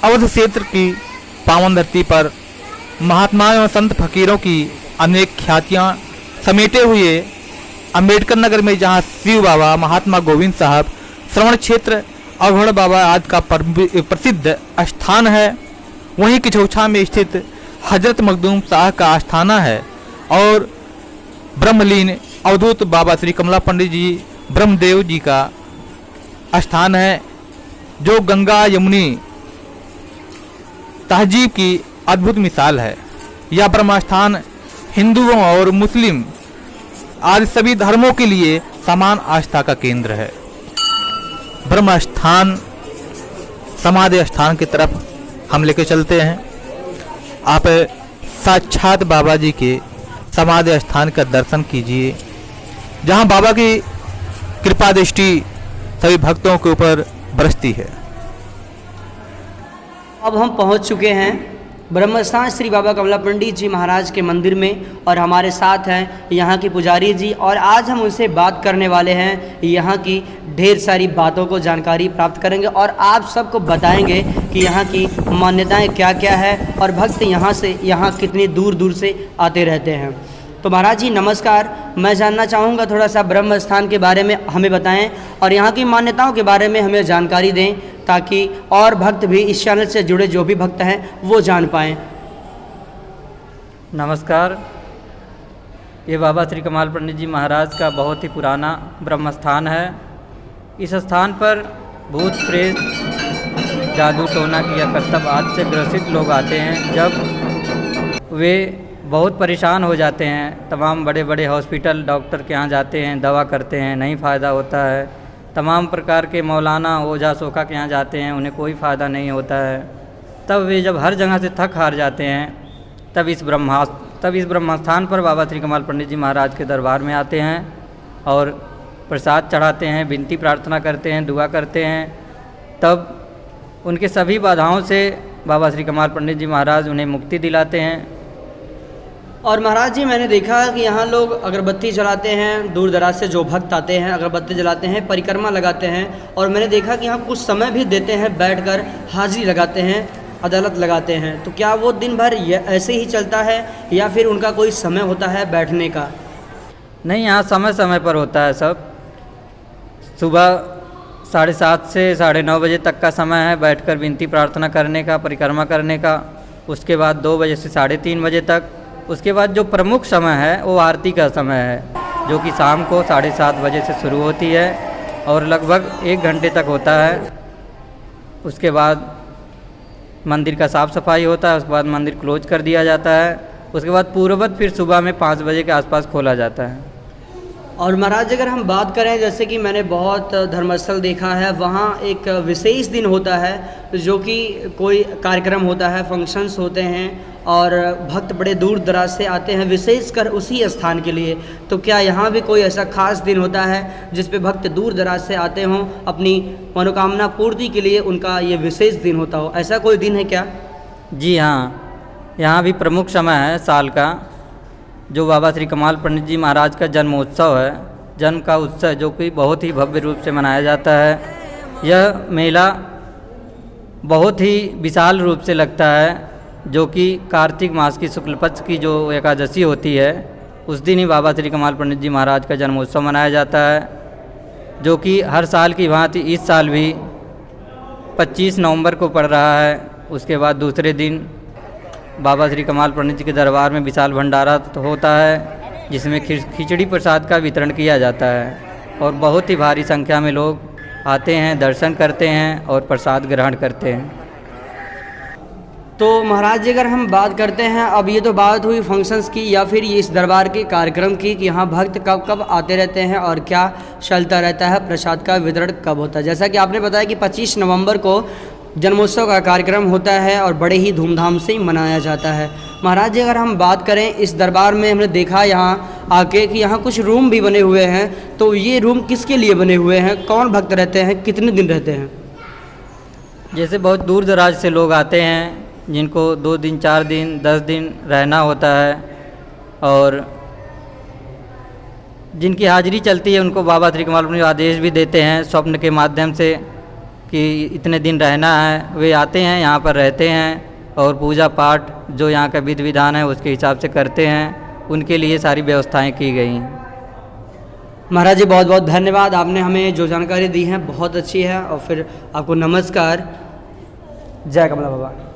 अवध क्षेत्र की पावन धरती पर महात्मा एवं संत फकीरों की अनेक ख्यातियाँ समेटे हुए अम्बेडकर नगर में जहाँ शिव बाबा, महात्मा गोविंद साहब, श्रवण क्षेत्र, अघोड़ बाबा आदि का प्रसिद्ध स्थान है, वहीं किचौछा में स्थित हजरत मखदूम शाह का आस्थाना है और ब्रह्मलीन अवधूत बाबा श्री कमला पंडित जी ब्रह्मदेव जी का स्थान है, जो गंगा यमुनी तहजीब की अद्भुत मिसाल है। यह ब्रह्म स्थान हिंदुओं और मुस्लिम आदि सभी धर्मों के लिए समान आस्था का केंद्र है। ब्रह्म स्थान समाधि स्थान की तरफ हम लेके चलते हैं। आप साक्षात बाबा जी के समाधि स्थान का दर्शन कीजिए, जहां बाबा की कृपा दृष्टि सभी भक्तों के ऊपर बरसती है। अब हम पहुंच चुके हैं ब्रह्मस्थान श्री बाबा कमला पंडित जी महाराज के मंदिर में और हमारे साथ हैं यहाँ के पुजारी जी, और आज हम उनसे बात करने वाले हैं। यहाँ की ढेर सारी बातों को जानकारी प्राप्त करेंगे और आप सबको बताएंगे कि यहाँ की मान्यताएं क्या क्या है और भक्त यहाँ कितनी दूर दूर से आते रहते हैं। तो महाराज जी नमस्कार, मैं जानना चाहूँगा थोड़ा सा ब्रह्म स्थान के बारे में हमें बताएं और यहाँ की मान्यताओं के बारे में हमें जानकारी दें, ताकि और भक्त भी इस चैनल से जुड़े जो भी भक्त हैं वो जान पाएं। नमस्कार, ये बाबा श्री कमाल पंडित जी महाराज का बहुत ही पुराना ब्रह्म स्थान है। इस स्थान पर भूत प्रेत, जादू टोना किया करतब आदि से ग्रसित लोग आते हैं। जब वे बहुत परेशान हो जाते हैं, तमाम बड़े बड़े हॉस्पिटल डॉक्टर के यहाँ जाते हैं, दवा करते हैं, नहीं फ़ायदा होता है। तमाम प्रकार के मौलाना ओझा सोखा के यहाँ जाते हैं, उन्हें कोई फ़ायदा नहीं होता है। तब वे जब हर जगह से थक हार जाते हैं, तब इस ब्रह्मस्थान पर बाबा श्री कमाल पंडित जी महाराज के दरबार में आते हैं और प्रसाद चढ़ाते हैं, विनती प्रार्थना करते हैं, दुआ करते हैं। तब उनके सभी बाधाओं से बाबा श्री कमाल पंडित जी महाराज उन्हें मुक्ति दिलाते हैं। और महाराज जी मैंने देखा कि यहाँ लोग अगरबत्ती जलाते हैं, दूर दराज से जो भक्त आते हैं अगरबत्ती जलाते हैं, परिक्रमा लगाते हैं, और मैंने देखा कि यहाँ कुछ समय भी देते हैं, बैठकर हाजिरी लगाते हैं, अदालत लगाते हैं। तो क्या वो दिन भर ऐसे ही चलता है या फिर उनका कोई समय होता है बैठने का? नहीं, यहाँ समय समय पर होता है सब। सुबह 7:30 से 9:30 बजे तक का समय है बैठकर विनती प्रार्थना करने का, परिक्रमा करने का। उसके बाद 2 बजे से 3:30 बजे तक। उसके बाद जो प्रमुख समय है वो आरती का समय है, जो कि शाम को 7:30 बजे से शुरू होती है और लगभग 1 घंटे तक होता है। उसके बाद मंदिर का साफ़ सफाई होता है, उसके बाद मंदिर क्लोज कर दिया जाता है। उसके बाद पूर्ववत फिर सुबह में 5 बजे के आसपास खोला जाता है। और महाराज अगर हम बात करें, जैसे कि मैंने बहुत धर्मस्थल देखा है, वहाँ एक विशेष दिन होता है जो कि कोई कार्यक्रम होता है, फंक्शंस होते हैं और भक्त बड़े दूर दराज से आते हैं विशेषकर उसी स्थान के लिए। तो क्या यहाँ भी कोई ऐसा खास दिन होता है जिस पे भक्त दूर दराज से आते हों, अपनी मनोकामना पूर्ति के लिए उनका ये विशेष दिन होता हो? ऐसा कोई दिन है क्या? जी हाँ, यहाँ भी प्रमुख समय है साल का, जो बाबा श्री कमाल पंडित जी महाराज का जन्मोत्सव है, जन्म का उत्सव, जो कि बहुत ही भव्य रूप से मनाया जाता है। यह मेला बहुत ही विशाल रूप से लगता है, जो कि कार्तिक मास की शुक्ल पक्ष की जो एकादशी होती है, उस दिन ही बाबा श्री कमाल पंडित जी महाराज का जन्मोत्सव मनाया जाता है, जो कि हर साल की भांति इस साल भी 25 नवंबर को पड़ रहा है। उसके बाद दूसरे दिन बाबा श्री कमाल पंडित जी के दरबार में विशाल भंडारा होता है, जिसमें खिचड़ी प्रसाद का वितरण किया जाता है और बहुत ही भारी संख्या में लोग आते हैं, दर्शन करते हैं और प्रसाद ग्रहण करते हैं। तो महाराज जी अगर हम बात करते हैं, अब ये तो बात हुई फंक्शंस की या फिर ये इस दरबार के कार्यक्रम की कि यहाँ भक्त कब कब आते रहते हैं और क्या चलता रहता है, प्रसाद का वितरण कब होता है। जैसा कि आपने बताया कि 25 नवंबर को जन्मोत्सव का कार्यक्रम होता है और बड़े ही धूमधाम से मनाया जाता है। महाराज जी अगर हम बात करें, इस दरबार में हमने देखा यहाँ आके कि यहाँ कुछ रूम भी बने हुए हैं, तो ये रूम किसके लिए बने हुए हैं, कौन भक्त रहते हैं, कितने दिन रहते हैं? जैसे बहुत दूर दराज से लोग आते हैं, जिनको 2 दिन 4 दिन 10 दिन रहना होता है, और जिनकी हाजिरी चलती है उनको बाबा श्री कमाल पंडित आदेश भी देते हैं स्वप्न के माध्यम से कि इतने दिन रहना है, वे आते हैं, यहाँ पर रहते हैं और पूजा पाठ जो यहाँ का विधि विधान है उसके हिसाब से करते हैं। उनके लिए सारी व्यवस्थाएं की गई हैं। महाराज जी बहुत बहुत धन्यवाद, आपने हमें जो जानकारी दी है बहुत अच्छी है। और फिर आपको नमस्कार। जय कमला बाबा।